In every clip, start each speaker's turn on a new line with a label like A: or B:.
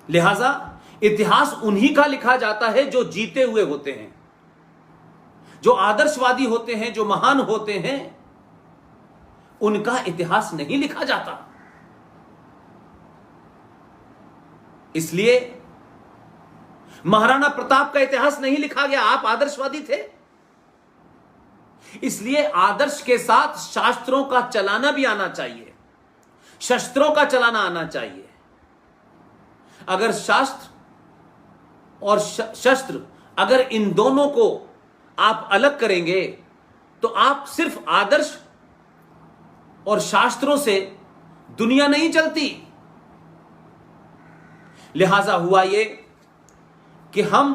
A: लिहाजा इतिहास उन्हीं का लिखा जाता है जो जीते हुए होते हैं, जो आदर्शवादी होते हैं, जो महान होते हैं, उनका इतिहास नहीं लिखा जाता। इसलिए महाराणा प्रताप का इतिहास नहीं लिखा गया, आप आदर्शवादी थे। इसलिए आदर्श के साथ शास्त्रों का चलाना भी आना चाहिए, शस्त्रों का चलाना आना चाहिए। अगर शास्त्र और शस्त्र, अगर इन दोनों को आप अलग करेंगे तो आप सिर्फ आदर्श और शास्त्रों से दुनिया नहीं चलती। लिहाजा हुआ ये कि हम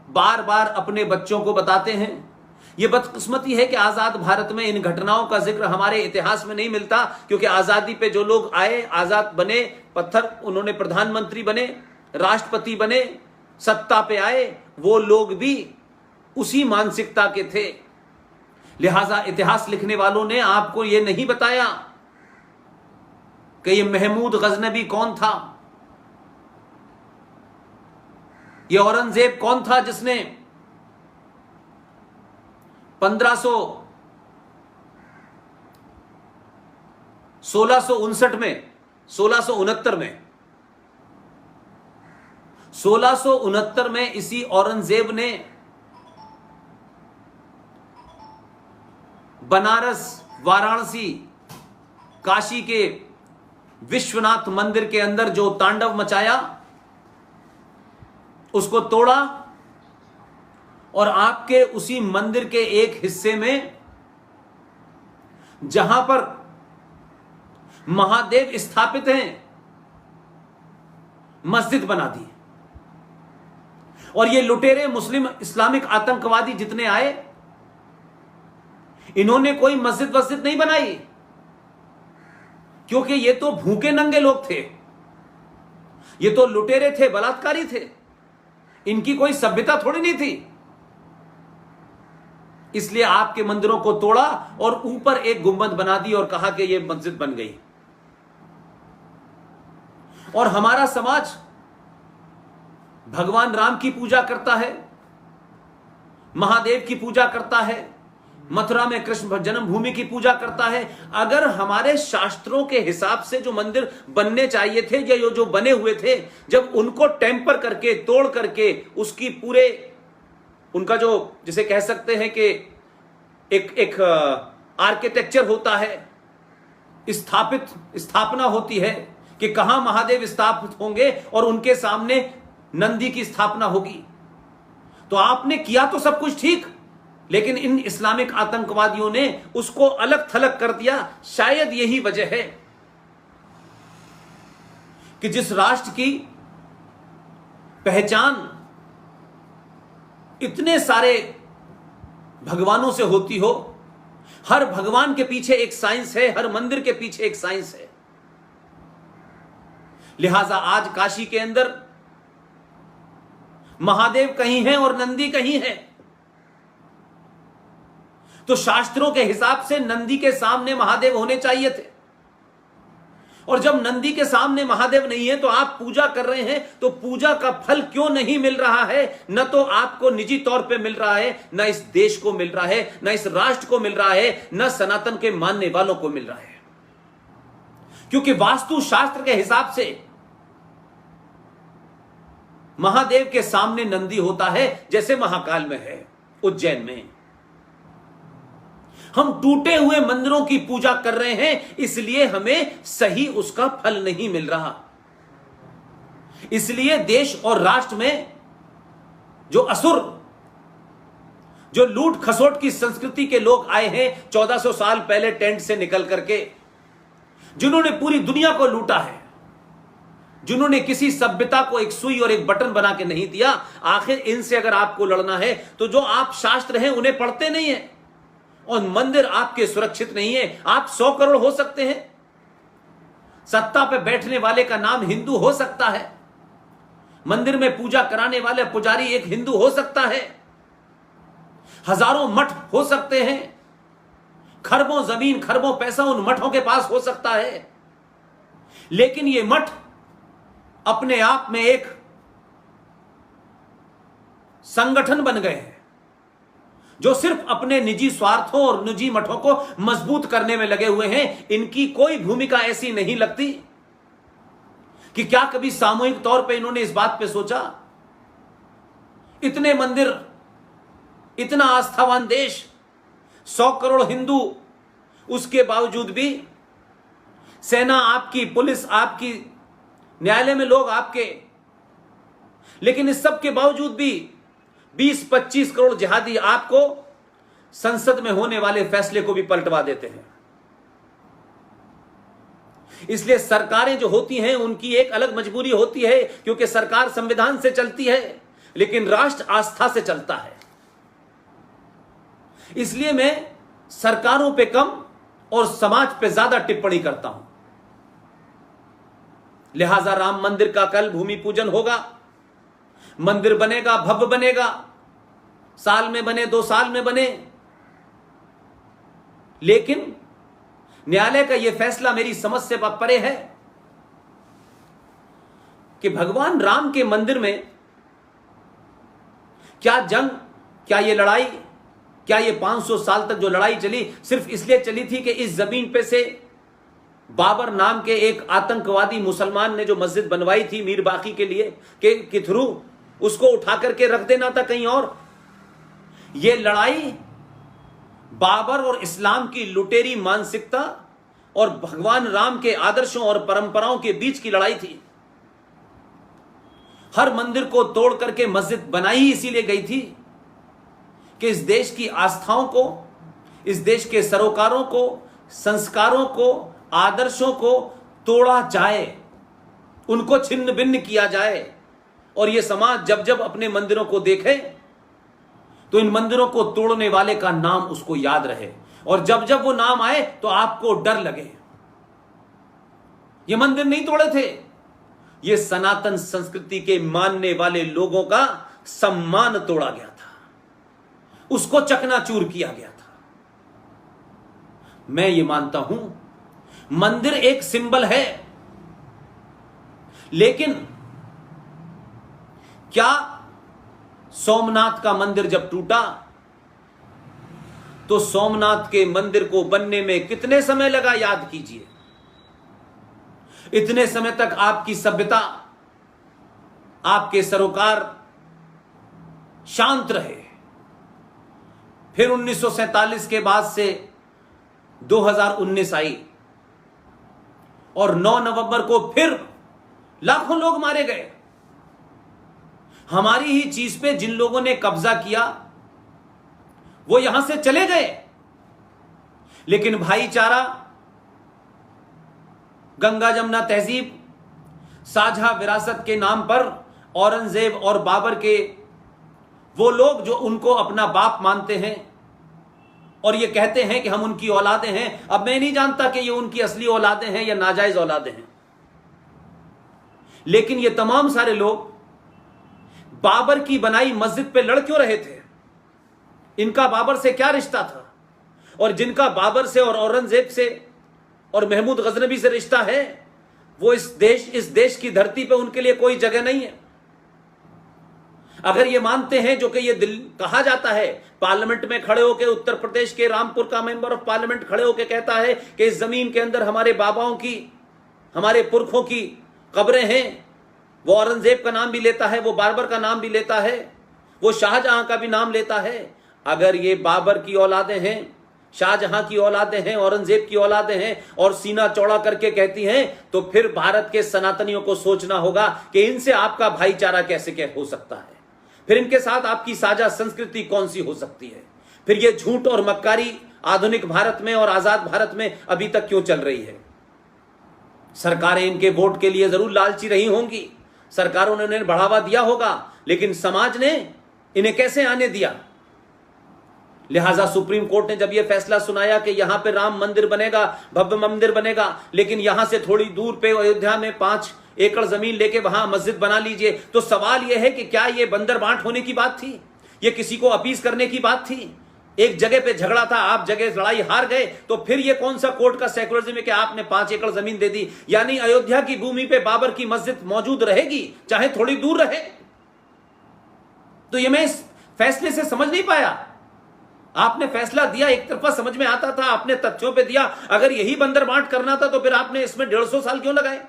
A: बार बार अपने बच्चों को बताते हैं, यह बदकिस्मती है कि आजाद भारत में इन घटनाओं का जिक्र हमारे इतिहास में नहीं मिलता, क्योंकि आजादी पे जो लोग आए, आजाद बने, पत्थर, उन्होंने प्रधानमंत्री बने, राष्ट्रपति बने, सत्ता पे आए, वो लोग भी उसी मानसिकता के थे। लिहाजा इतिहास लिखने वालों ने आपको यह नहीं बताया कि यह महमूद गजनबी कौन था, यह औरंगजेब कौन था जिसने 1669 में इसी औरंगजेब ने बनारस, वाराणसी, काशी के विश्वनाथ मंदिर के अंदर जो तांडव मचाया, उसको तोड़ा और आपके उसी मंदिर के एक हिस्से में, जहां पर महादेव स्थापित हैं, मस्जिद बना दी। और ये लुटेरे मुस्लिम इस्लामिक आतंकवादी जितने आए, इन्होंने कोई मस्जिद वस्जिद नहीं बनाई, क्योंकि ये तो भूखे नंगे लोग थे, ये तो लुटेरे थे, बलात्कारी थे, इनकी कोई सभ्यता थोड़ी नहीं थी। इसलिए आपके मंदिरों को तोड़ा और ऊपर एक गुंबद बना दी और कहा कि यह मस्जिद बन गई। और हमारा समाज भगवान राम की पूजा करता है, महादेव की पूजा करता है, मथुरा में कृष्ण जन्मभूमि की पूजा करता है। अगर हमारे शास्त्रों के हिसाब से जो मंदिर बनने चाहिए थे या जो बने हुए थे, जब उनको टेम्पर करके, तोड़ करके, उसकी पूरे उनका जो, जिसे कह सकते हैं कि एक आर्किटेक्चर होता है, स्थापना होती है कि कहां महादेव स्थापित होंगे और उनके सामने नंदी की स्थापना होगी, तो आपने किया तो सब कुछ ठीक, लेकिन इन इस्लामिक आतंकवादियों ने उसको अलग थलग कर दिया। शायद यही वजह है कि जिस राष्ट्र की पहचान इतने सारे भगवानों से होती हो, हर भगवान के पीछे एक साइंस है, हर मंदिर के पीछे एक साइंस है। लिहाजा आज काशी के अंदर महादेव कहीं हैं और नंदी कहीं है, तो शास्त्रों के हिसाब से नंदी के सामने महादेव होने चाहिए थे। और जब नंदी के सामने महादेव नहीं है तो आप पूजा कर रहे हैं, तो पूजा का फल क्यों नहीं मिल रहा है? न तो आपको निजी तौर पे मिल रहा है, न इस देश को मिल रहा है, न इस राष्ट्र को मिल रहा है, न सनातन के मानने वालों को मिल रहा है। क्योंकि वास्तु शास्त्र के हिसाब से महादेव के सामने नंदी होता है, जैसे महाकाल में है, उज्जैन में। हम टूटे हुए मंदिरों की पूजा कर रहे हैं, इसलिए हमें सही उसका फल नहीं मिल रहा। इसलिए देश और राष्ट्र में जो असुर, जो लूट खसोट की संस्कृति के लोग आए हैं 1400 साल पहले टेंट से निकल करके, जिन्होंने पूरी दुनिया को लूटा है, जिन्होंने किसी सभ्यता को एक सुई और एक बटन बना के नहीं दिया, आखिर इनसे अगर आपको लड़ना है तो जो आप शास्त्र हैं उन्हें पढ़ते नहीं है और मंदिर आपके सुरक्षित नहीं है। आप 100 करोड़ हो सकते हैं, सत्ता पे बैठने वाले का नाम हिंदू हो सकता है, मंदिर में पूजा कराने वाले पुजारी एक हिंदू हो सकता है, हजारों मठ हो सकते हैं, खरबों जमीन, खरबों पैसा उन मठों के पास हो सकता है, लेकिन ये मठ अपने आप में एक संगठन बन गए हैं जो सिर्फ अपने निजी स्वार्थों और निजी मठों को मजबूत करने में लगे हुए हैं। इनकी कोई भूमिका ऐसी नहीं लगती कि क्या कभी सामूहिक तौर पे इन्होंने इस बात पे सोचा? इतने मंदिर, इतना आस्थावान देश, 100 करोड़ हिंदू, उसके बावजूद भी सेना आपकी, पुलिस आपकी, न्यायालय में लोग आपके, लेकिन इस सब के बावजूद भी 20-25 करोड़ जिहादी आपको संसद में होने वाले फैसले को भी पलटवा देते हैं। इसलिए सरकारें जो होती हैं उनकी एक अलग मजबूरी होती है, क्योंकि सरकार संविधान से चलती है लेकिन राष्ट्र आस्था से चलता है। इसलिए मैं सरकारों पे कम और समाज पे ज्यादा टिप्पणी करता हूं। लिहाजा राम मंदिर का कल भूमि पूजन होगा, मंदिर बनेगा, भव्य बनेगा, साल में बने, 2 साल में बने, लेकिन न्यायालय का यह फैसला मेरी समझ से परे है कि भगवान राम के मंदिर में क्या जंग, क्या ये लड़ाई, क्या ये 500 साल तक जो लड़ाई चली सिर्फ इसलिए चली थी कि इस जमीन पे से बाबर नाम के एक आतंकवादी मुसलमान ने जो मस्जिद बनवाई थी मीर बाकी के लिए के थ्रू उसको उठा करके रख देना था कहीं और? यह लड़ाई बाबर और इस्लाम की लुटेरी मानसिकता और भगवान राम के आदर्शों और परंपराओं के बीच की लड़ाई थी। हर मंदिर को तोड़ करके मस्जिद बनाई ही इसीलिए गई थी कि इस देश की आस्थाओं को, इस देश के सरोकारों को, संस्कारों को, आदर्शों को तोड़ा जाए, उनको छिन्न भिन्न किया जाए। और यह समाज जब जब अपने मंदिरों को देखे तो इन मंदिरों को तोड़ने वाले का नाम उसको याद रहे, और जब जब वो नाम आए तो आपको डर लगे। ये मंदिर नहीं तोड़े थे, ये सनातन संस्कृति के मानने वाले लोगों का सम्मान तोड़ा गया था, उसको चकनाचूर किया गया था। मैं ये मानता हूं मंदिर एक सिंबल है, लेकिन क्या सोमनाथ का मंदिर जब टूटा तो सोमनाथ के मंदिर को बनने में कितने समय लगा, याद कीजिए। इतने समय तक आपकी सभ्यता, आपके सरोकार शांत रहे। फिर 1947 के बाद से 2019 आई और 9 नवंबर को फिर लाखों लोग मारे गए। हमारी ही चीज पे जिन लोगों ने कब्जा किया वो यहां से चले गए, लेकिन भाईचारा, गंगा जमुना तहजीब, साझा विरासत के नाम पर औरंगजेब और बाबर के वो लोग जो उनको अपना बाप मानते हैं और ये कहते हैं कि हम उनकी औलादें हैं। अब मैं नहीं जानता कि ये उनकी असली औलादें हैं या नाजायज औलादें हैं, लेकिन ये तमाम सारे लोग बाबर की बनाई मस्जिद पे लड़ क्यों रहे थे? इनका बाबर से क्या रिश्ता था? और जिनका बाबर से और औरंगजेब से और महमूद गजनबी से रिश्ता है, वो इस देश की धरती पे उनके लिए कोई जगह नहीं है। अगर ये मानते हैं, जो कि ये कहा जाता है, पार्लियामेंट में खड़े होकर उत्तर प्रदेश के रामपुर का मेंबर ऑफ पार्लियामेंट खड़े होकर कहता है कि इस जमीन के अंदर हमारे बाबाओं की, हमारे पुरखों की कब्रें हैं। वो औरंगजेब का नाम भी लेता है, वो बाबर का नाम भी लेता है, वो शाहजहां का भी नाम लेता है। अगर ये बाबर की औलादें हैं, शाहजहां की औलादें हैं, औरंगजेब की औलादें हैं और सीना चौड़ा करके कहती हैं, तो फिर भारत के सनातनियों को सोचना होगा कि इनसे आपका भाईचारा कैसे हो सकता है, फिर इनके साथ आपकी साझा संस्कृति कौन सी हो सकती है, फिर ये झूठ और मक्कारी आधुनिक भारत में और आजाद भारत में अभी तक क्यों चल रही है। सरकारें इनके वोट के लिए जरूर लालची रही होंगी, सरकारों ने उन्हें बढ़ावा दिया होगा, लेकिन समाज ने इन्हें कैसे आने दिया? लिहाजा सुप्रीम कोर्ट ने जब यह फैसला सुनाया कि यहां पे राम मंदिर बनेगा, भव्य मंदिर बनेगा, लेकिन यहां से थोड़ी दूर पे अयोध्या में 5 एकड़ जमीन लेके वहां मस्जिद बना लीजिए, तो सवाल यह है कि क्या यह बंदर बांट होने की बात थी? यह किसी को अपीस करने की बात थी? एक जगह पे झगड़ा था, आप जगह लड़ाई हार गए, तो फिर ये कौन सा कोर्ट का सेकुलरिज्म है कि आपने 5 एकड़ जमीन दे दी? यानी अयोध्या की भूमि पे बाबर की मस्जिद मौजूद रहेगी, चाहे थोड़ी दूर रहे। तो ये मैं इस फैसले से समझ नहीं पाया। आपने फैसला दिया, एक तरफा समझ में आता था, आपने तथ्यों पे दिया। अगर यही बंदर बांट करना था तो फिर आपने इसमें 150 साल क्यों लगाए?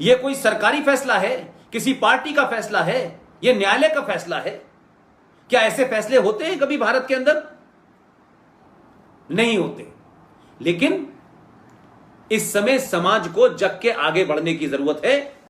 A: यह कोई सरकारी फैसला है, किसी पार्टी का फैसला है, यह न्यायालय का फैसला है? क्या ऐसे फैसले होते हैं कभी भारत के अंदर? नहीं होते। लेकिन इस समय समाज को जग के आगे बढ़ने की जरूरत है।